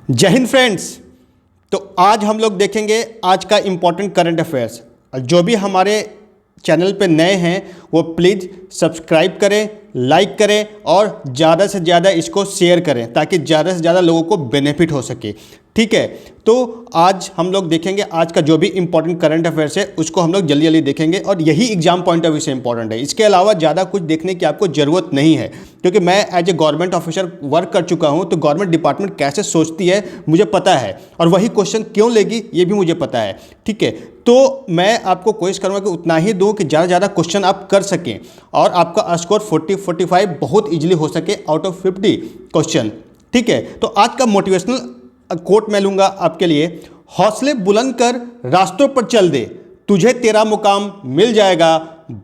जय हिंद फ्रेंड्स। तो आज हम लोग देखेंगे आज का इम्पोर्टेंट करंट अफेयर्स। जो भी हमारे चैनल पे नए हैं वो प्लीज़ सब्सक्राइब करें, लाइक करें और ज़्यादा से ज़्यादा इसको शेयर करें ताकि ज़्यादा से ज़्यादा लोगों को बेनिफिट हो सके। ठीक है, तो आज हम लोग देखेंगे आज का जो भी इंपॉर्टेंट करंट अफेयर्स है उसको हम लोग जल्दी जल्दी देखेंगे और यही एग्जाम पॉइंट ऑफ व्यू से इंपॉर्टेंट है। इसके अलावा ज़्यादा कुछ देखने की आपको ज़रूरत नहीं है, क्योंकि मैं as a government officer work कर चुका हूँ। तो गवर्नमेंट डिपार्टमेंट कैसे सोचती है मुझे पता है और वही क्वेश्चन क्यों लेगी ये भी मुझे पता है। ठीक है, तो मैं आपको कोशिश करूँगा कि उतना ही दूँ कि ज़्यादा से ज़्यादा क्वेश्चन आप कर सकें और आपका स्कोर 40-45 बहुत ईजिली हो सके आउट ऑफ 50 क्वेश्चन। ठीक है, तो आज का मोटिवेशनल कोट मैं लूंगा आपके लिए। हौसले बुलंद कर रास्तों पर चल दे, तुझे तेरा मुकाम मिल जाएगा,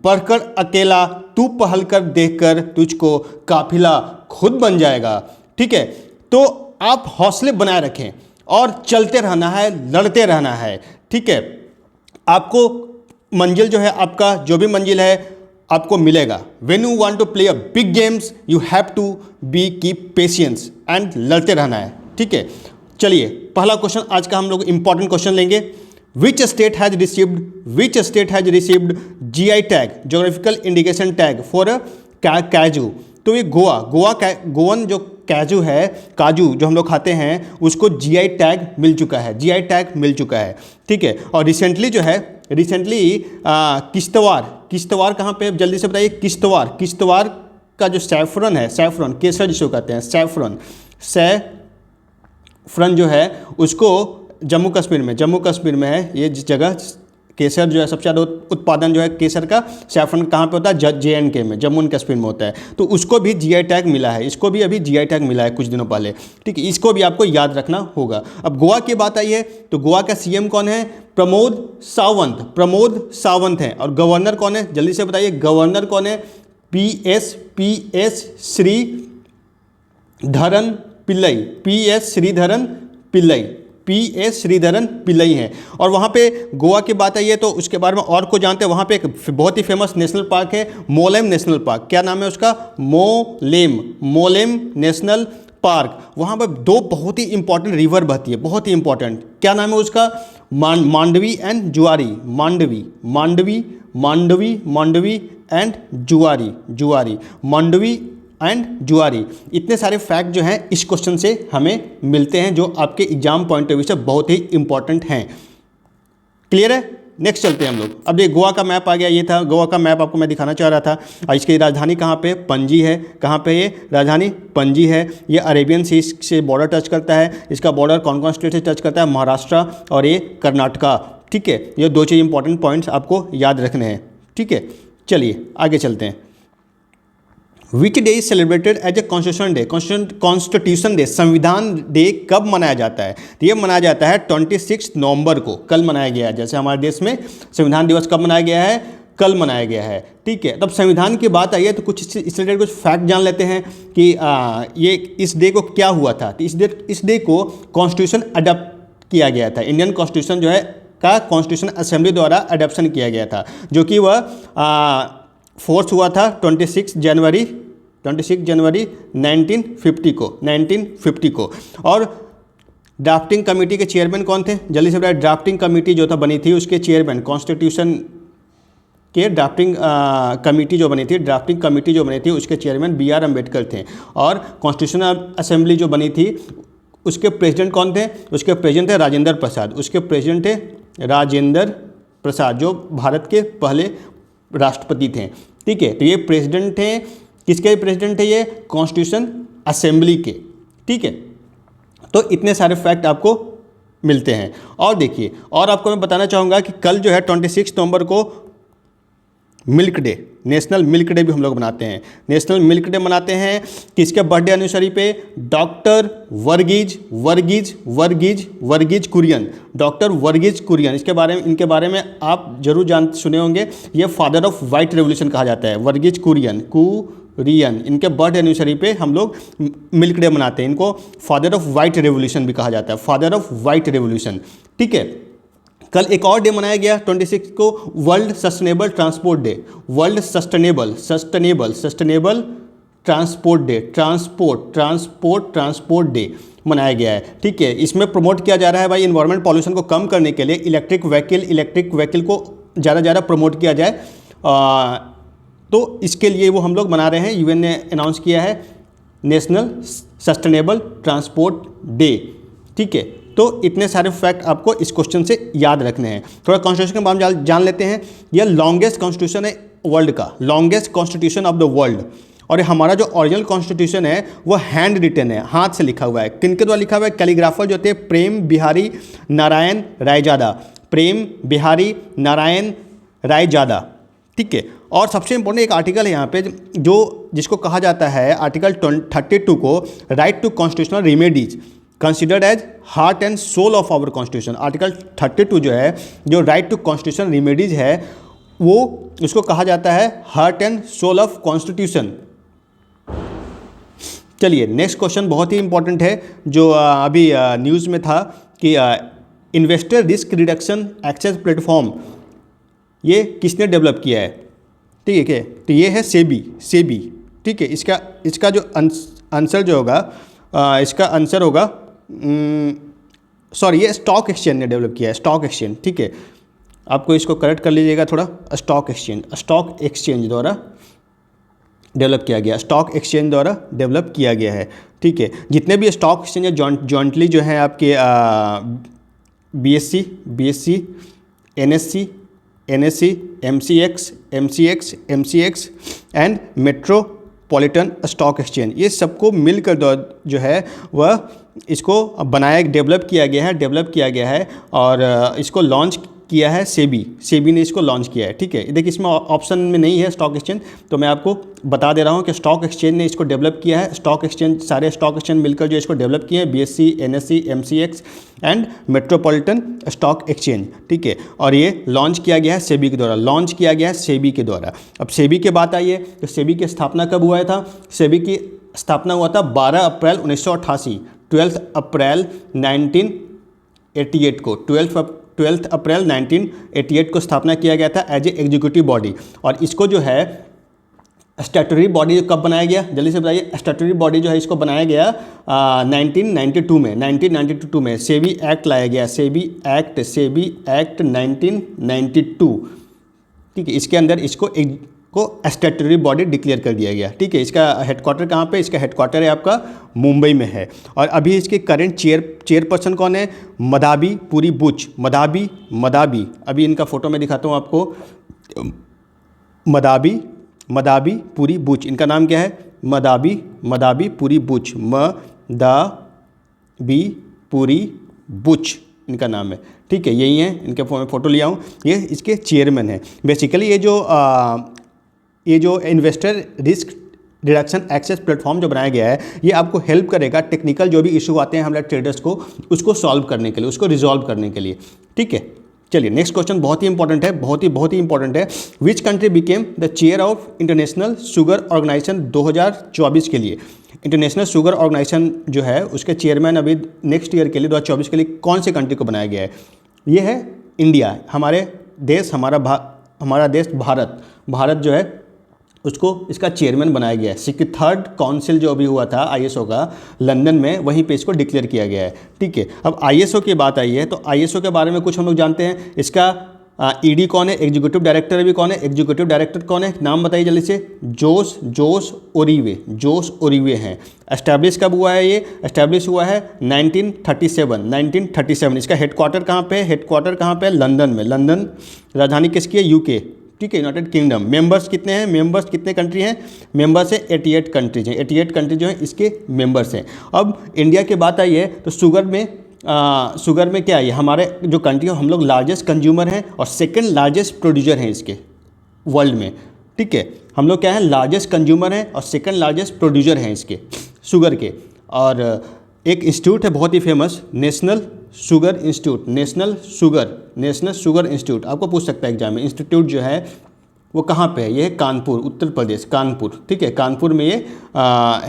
बढ़कर अकेला तू पहल कर, देखकर तुझको काफिला खुद बन जाएगा। ठीक है, तो आप हौसले बनाए रखें और चलते रहना है, लड़ते रहना है। ठीक है, आपको मंजिल जो है, आपका जो भी मंजिल है आपको मिलेगा। When you want to play a big games, you have to be keep patience and लड़ते रहना है। ठीक है, चलिए पहला क्वेश्चन आज का हम लोग इंपॉर्टेंट क्वेश्चन लेंगे। Which state has received GI tag, geographical indication tag for काजू। तो ये गोवन जो काजू है, काजू जो हम लोग खाते हैं उसको GI टैग मिल चुका है, GI टैग मिल चुका है। ठीक है, और रिसेंटली किश्तवाड़ कहाँ पे, जल्दी से बताइए। किश्तवाड़ का जो सैफरन है, सैफरन केसर जिसको कहते हैं, सैफरन जो है उसको जम्मू कश्मीर में है। ये जिस जगह केसर जो है सबसे ज़्यादा उत्पादन जो है केसर का, सैफरन कहाँ पे होता है, JNK में, जम्मू एंड कश्मीर में होता है। तो उसको भी GI टैग मिला है, इसको भी अभी GI टैग मिला है कुछ दिनों पहले। ठीक है, इसको भी आपको याद रखना होगा। अब गोवा की बात आई है तो गोवा का CM कौन है, प्रमोद सावंत हैं। और गवर्नर कौन है, जल्दी से बताइए गवर्नर कौन है, PS श्रीधरन पिल्लई हैं। और वहाँ पे गोवा की बात आई है तो उसके बारे में और को जानते हैं। वहाँ पे एक बहुत ही फेमस नेशनल पार्क है, मोलेम नेशनल पार्क। क्या नाम है उसका, मोलेम नेशनल पार्क। वहाँ पर दो बहुत ही इंपॉर्टेंट रिवर बहती है, बहुत ही इंपॉर्टेंट। क्या नाम है उसका, मांडवी एंड जुआरी। मांडवी एंड जुआरी। इतने सारे फैक्ट जो हैं इस क्वेश्चन से हमें मिलते हैं जो आपके एग्जाम पॉइंट ऑफ व्यू से बहुत ही इंपॉर्टेंट हैं। क्लियर है, नेक्स्ट चलते हैं हम लोग। अब ये गोवा का मैप आ गया, ये था गोवा का मैप आपको मैं दिखाना चाह रहा था। और इसकी राजधानी कहाँ पे, पणजी है। कहाँ पे ये राजधानी, पणजी है। ये अरेबियन सी से बॉर्डर टच करता है। इसका बॉर्डर कौन कौन स्टेट से टच करता है, महाराष्ट्र और ये कर्नाटका। ठीक है, ये दो चीज़ इंपॉर्टेंट पॉइंट्स आपको याद रखने हैं। ठीक है, चलिए आगे चलते हैं। Which day is celebrated as a constitution day, संविधान डे कब मनाया जाता है? तो ये मनाया जाता है 26 नवंबर को, कल मनाया गया है। जैसे हमारे देश में संविधान दिवस कब मनाया गया है, कल मनाया गया है। ठीक है, तब संविधान की बात आई है तो कुछ इस रिलेटेड कुछ फैक्ट जान लेते हैं कि ये इस डे को क्या हुआ था। तो इस डे को कॉन्स्टिट्यूशन अडॉप्ट किया गया था। इंडियन कॉन्स्टिट्यूशन जो है का कॉन्स्टिट्यूशन असेंबली द्वारा अडॉप्शन किया गया था, जो कि वह फोर्स हुआ था 26 जनवरी 1950 को। और ड्राफ्टिंग कमेटी के चेयरमैन कौन थे, जल्दी से बताइए। ड्राफ्टिंग कमेटी जो था बनी थी उसके चेयरमैन, कॉन्स्टिट्यूशन के ड्राफ्टिंग कमेटी जो बनी थी उसके चेयरमैन BR अम्बेडकर थे। और कॉन्स्टिट्यूशनल असेंबली जो बनी थी उसके प्रेसिडेंट कौन थे, उसके प्रेसिडेंट थे राजेंद्र प्रसाद, जो भारत के पहले राष्ट्रपति थे। ठीक है, तो ये प्रेसिडेंट थे, किसके प्रेसिडेंट थे ये, कॉन्स्टिट्यूशन असेंबली के। ठीक है, तो इतने सारे फैक्ट आपको मिलते हैं। और देखिए, और आपको मैं बताना चाहूँगा कि कल जो है 26 नवंबर को milk day, national milk day भी हम लोग मनाते हैं। नेशनल मिल्क डे मनाते हैं किसके बर्थडे एनिवर्सरी पे, डॉक्टर वर्गीज कुरियन, डॉक्टर वर्गीज कुरियन। इनके बारे में आप जरूर सुने होंगे। ये फादर ऑफ वाइट रेवोल्यूशन कहा जाता है, वर्गीज कुरियन। इनके बर्थ एनिवर्सरी पे हम लोग मिल्क डे मनाते हैं। इनको फादर ऑफ वाइट रेवोल्यूशन भी कहा जाता है, फादर ऑफ वाइट रेवोल्यूशन। ठीक है, कल एक और डे मनाया गया 26 को, world sustainable transport day. World sustainable transport day मनाया गया है। ठीक है, इसमें प्रमोट किया जा रहा है भाई इन्वायरमेंट पॉल्यूशन को कम करने के लिए इलेक्ट्रिक व्हीकल को ज़्यादा प्रमोट किया जाए। तो इसके लिए वो हम लोग मना रहे हैं, यूएन ने अनाउंस किया है नेशनल सस्टेनेबल ट्रांसपोर्ट डे। ठीक है, तो इतने सारे फैक्ट आपको इस क्वेश्चन से याद रखने हैं। थोड़ा कॉन्स्टिट्यूशन के बारे में जान लेते हैं। यह लॉन्गेस्ट कॉन्स्टिट्यूशन है वर्ल्ड का, longest constitution of the world. और हमारा जो ओरिजिनल कॉन्स्टिट्यूशन है वो हैंड रिटन है, हाथ से लिखा हुआ है। किनके द्वारा लिखा हुआ है? कैलीग्राफर जो थे प्रेम बिहारी नारायण रायजादा, प्रेम बिहारी नारायण रायजादा। ठीक है, और सबसे इंपॉर्टेंट एक आर्टिकल है यहाँ पे जो जिसको कहा जाता है आर्टिकल 32 को right to constitutional remedies considered as heart and soul of our constitution. Article 32 जो है, जो राइट टू कॉन्स्टिट्यूशनल रेमेडीज है, वो उसको कहा जाता है heart and soul of constitution. चलिए नेक्स्ट क्वेश्चन बहुत ही इंपॉर्टेंट है जो अभी न्यूज़ में था कि investor risk reduction access platform ये किसने डेवलप किया है? ठीक है, तो ये है सेबी। ठीक है, इसका जो आंसर जो होगा इसका आंसर होगा सॉरी, ये स्टॉक एक्सचेंज ने डेवलप किया है, स्टॉक एक्सचेंज। ठीक है, आपको इसको करेक्ट कर लीजिएगा थोड़ा। स्टॉक एक्सचेंज द्वारा डेवलप किया गया, स्टॉक एक्सचेंज द्वारा डेवलप किया गया है। ठीक है, जितने भी स्टॉक एक्सचेंज जॉइंटली जो है आपके BSE, NSE, MCX and metropolitan stock exchange, ये सबको मिलकर जो है वह इसको डेवलप किया गया है और इसको लॉन्च किया है सेबी ने इसको लॉन्च किया है। ठीक है, देखिए इसमें ऑप्शन में नहीं है स्टॉक एक्सचेंज, तो मैं आपको बता दे रहा हूँ कि स्टॉक एक्सचेंज ने इसको डेवलप किया है। सारे स्टॉक एक्सचेंज मिलकर जो इसको डेवलप किए हैं, BSE, NSE, MCX and metropolitan stock exchange. ठीक है, और ये लॉन्च किया गया है सेबी के द्वारा। अब सेबी की बात आई है तो सेबी की स्थापना कब हुआ था? सेबी की स्थापना हुआ था 12 अप्रैल 1988, 12 अप्रैल 1988 को 12 अप्रैल 1988 को स्थापना किया गया था एज ए एग्जीक्यूटिव बॉडी। और इसको जो है स्टैट्यूटरी बॉडी कब बनाया गया? जल्दी से बताइए। स्टैट्यूटरी बॉडी जो है इसको बनाया गया 1992 में सेबी एक्ट लाया गया, सेबी एक्ट 1992। ठीक है, इसके अंदर इसको स्टैट्यूटरी बॉडी डिक्लेयर कर दिया गया। ठीक है, इसका हेडक्वार्टर कहाँ पे? इसका हेडक्वार्टर है आपका मुंबई में है। और अभी इसके करंट चेयरपर्सन कौन है? मदाबी पुरी बुच। मदाबी अभी इनका फोटो मैं दिखाता हूँ आपको। मदाबी पुरी बुच, इनका नाम क्या है? मदाबी पुरी बुच, मदाबी पुरी बुच इनका नाम है। ठीक है, यही है, इनके फोटो लिया हूँ। ये इसके चेयरमैन है। बेसिकली ये जो investor risk reduction access platform जो बनाया गया है, ये आपको हेल्प करेगा टेक्निकल जो भी इशू आते हैं हमारे ट्रेडर्स को, उसको सॉल्व करने के लिए, उसको रिजॉल्व करने के लिए। ठीक है, चलिए नेक्स्ट क्वेश्चन बहुत ही इंपॉर्टेंट है, बहुत ही इंपॉर्टेंट है। Which country became the chair of international sugar organisation 2024 के लिए? इंटरनेशनल शुगर ऑर्गेनाइजेशन जो है उसके चेयरमैन अभी नेक्स्ट ईयर के लिए 2024 के लिए कौन से कंट्री को बनाया गया है? ये है इंडिया, हमारा देश भारत जो है उसको इसका चेयरमैन बनाया गया है। 63rd काउंसिल जो अभी हुआ था ISO का लंदन में, वहीं पे इसको डिक्लेयर किया गया है। ठीक है, अब ISO की बात आई है तो ISO के बारे में कुछ हम लोग जानते हैं। इसका ED कौन है? एग्जीक्यूटिव डायरेक्टर भी कौन है? एग्जीक्यूटिव डायरेक्टर कौन है? नाम बताइए जल्दी से। जोस ओरिवे हैं। एस्टैब्लिश कब हुआ है? ये एस्टैब्लिश हुआ है 1937। इसका हेडक्वार्टर कहाँ पे है? लंदन में। लंदन राजधानी किसकी है? UK। ठीक है, यूनाइटेड किंगडम। मेंबर्स कितने हैं? कितने कंट्री हैं? मेंबर्स है 88 कंट्रीज हैं। 88 कंट्री जो है इसके मेंबर्स हैं। अब इंडिया की बात आई है तो शुगर में क्या है? हमारे जो कंट्री है हम लोग लार्जेस्ट कंज्यूमर हैं और सेकंड लार्जेस्ट प्रोड्यूसर हैं इसके वर्ल्ड में। ठीक है, हम लोग क्या है? लार्जेस्ट कंज्यूमर हैं और सेकंड लार्जेस्ट प्रोड्यूसर हैं इसके शुगर के। और एक इंस्टीट्यूट है बहुत ही फेमस, नेशनल शुगर इंस्टीट्यूट। आपको पूछ सकता है एग्जाम में, इंस्टीट्यूट जो है वो कहाँ पे है? ये है कानपुर, उत्तर प्रदेश, कानपुर। ठीक है, कानपुर में ये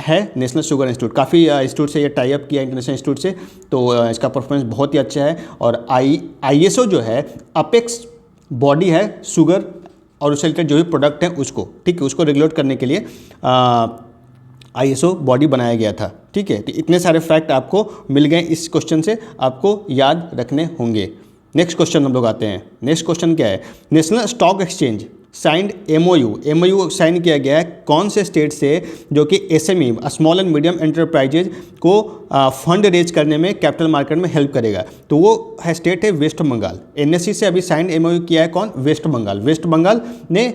है नेशनल शुगर इंस्टीट्यूट। काफ़ी इंस्टीट्यूट से ये टाई अप किया इंटरनेशनल इंस्टीट्यूट से, तो इसका परफॉर्मेंस बहुत ही अच्छा है। और ISO जो है अपेक्स बॉडी है शुगर और उससे रिलेटेड जो भी प्रोडक्ट हैं उसको, ठीक है, उसको रेगुलेट करने के लिए ISO बॉडी बनाया गया था। ठीक है, तो इतने सारे फैक्ट आपको मिल गए इस क्वेश्चन से, आपको याद रखने होंगे। नेक्स्ट क्वेश्चन हम लोग आते हैं। नेक्स्ट क्वेश्चन क्या है, national stock exchange signed MOU sign किया गया है कौन से स्टेट से जो कि SME small and medium enterprises को फंड रेज करने में कैपिटल मार्केट में हेल्प करेगा। तो वो है स्टेट है वेस्ट बंगाल। NSE से अभी साइंड MOU किया है कौन, वेस्ट बंगाल। वेस्ट बंगाल ने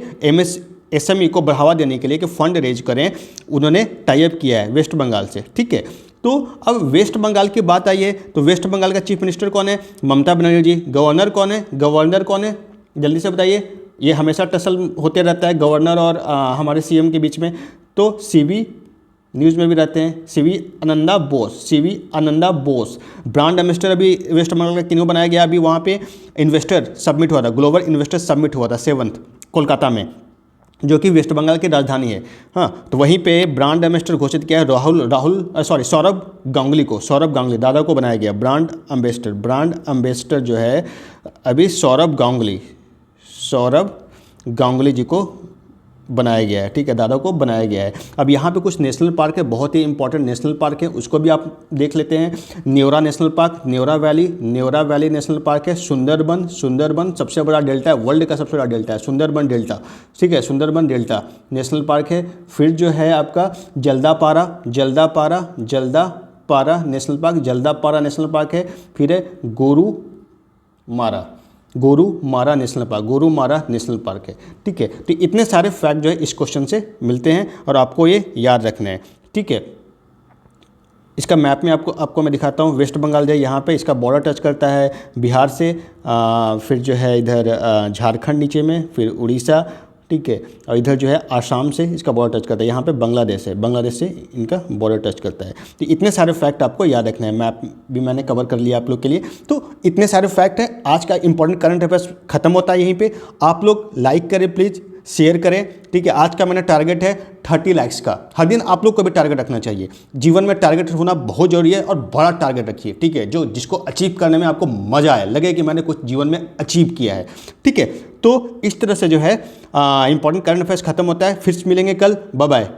SME को बढ़ावा देने के लिए कि फंड रेज करें, उन्होंने टाई अप किया है वेस्ट बंगाल से। ठीक है, तो अब वेस्ट बंगाल की बात आई है तो वेस्ट बंगाल का चीफ मिनिस्टर कौन है, ममता बनर्जी जी। गवर्नर कौन है, गवर्नर कौन है, जल्दी से बताइए। ये हमेशा टसल होते रहता है गवर्नर और हमारे CM के बीच में। तो CV न्यूज़ में भी रहते हैं, CV Ananda Bose. Brand ambassador अभी वेस्ट बंगाल का किन्हों बनाया गया, अभी वहाँ पे इन्वेस्टर समिट हुआ था, ग्लोबल इन्वेस्टर समिट हुआ था 7th कोलकाता में, जो कि वेस्ट बंगाल की राजधानी है। हाँ, तो वहीं पे ब्रांड एम्बेसडर घोषित किया है सौरभ गांगुली को। सौरभ गांगुली दादा को बनाया गया ब्रांड एम्बेसडर जो है अभी सौरभ गांगुली जी को बनाया गया है। ठीक है, दादा को बनाया गया है। अब यहाँ पे कुछ नेशनल पार्क है, बहुत ही इंपॉर्टेंट नेशनल पार्क है, उसको भी आप देख लेते हैं। Neora national park, Neora valley national park है। सुंदरबन सबसे बड़ा डेल्टा है, वर्ल्ड का सबसे बड़ा डेल्टा है सुंदरबन डेल्टा। ठीक है, सुंदरबन डेल्टा नेशनल पार्क है। फिर जो है आपका जल्दापारा नेशनल पार्क है। फिर है गोरुमारा नेशनल पार्क है। ठीक है, तो इतने सारे फैक्ट जो है इस क्वेश्चन से मिलते हैं और आपको ये याद रखना है। ठीक है, इसका मैप में आपको मैं दिखाता हूँ। वेस्ट बंगाल जो है यहाँ पे इसका बॉर्डर टच करता है बिहार से, फिर जो है इधर झारखंड नीचे में, फिर उड़ीसा। ठीक है, और इधर जो है आसाम से इसका बॉर्डर टच करता है। यहाँ पे बांग्लादेश से इनका बॉर्डर टच करता है। तो इतने सारे फैक्ट आपको याद रखना है। मैप भी मैंने कवर कर लिया आप लोग के लिए। तो इतने सारे फैक्ट हैं। आज का इंपॉर्टेंट करंट अफेयर्स खत्म होता है यहीं पे। आप लोग लाइक करें प्लीज़, शेयर करें। ठीक है, आज का मेरा टारगेट है 30 लाइक्स का। हर दिन आप लोग को भी टारगेट रखना चाहिए। जीवन में टारगेट होना बहुत जरूरी है और बड़ा टारगेट रखिए। ठीक है, जिसको अचीव करने में आपको मजा आए, लगे कि मैंने कुछ जीवन में अचीव किया है। ठीक है, तो इस तरह से जो है इंपॉर्टेंट करंट अफेयर्स खत्म होता है। फिर मिलेंगे कल। Bye bye.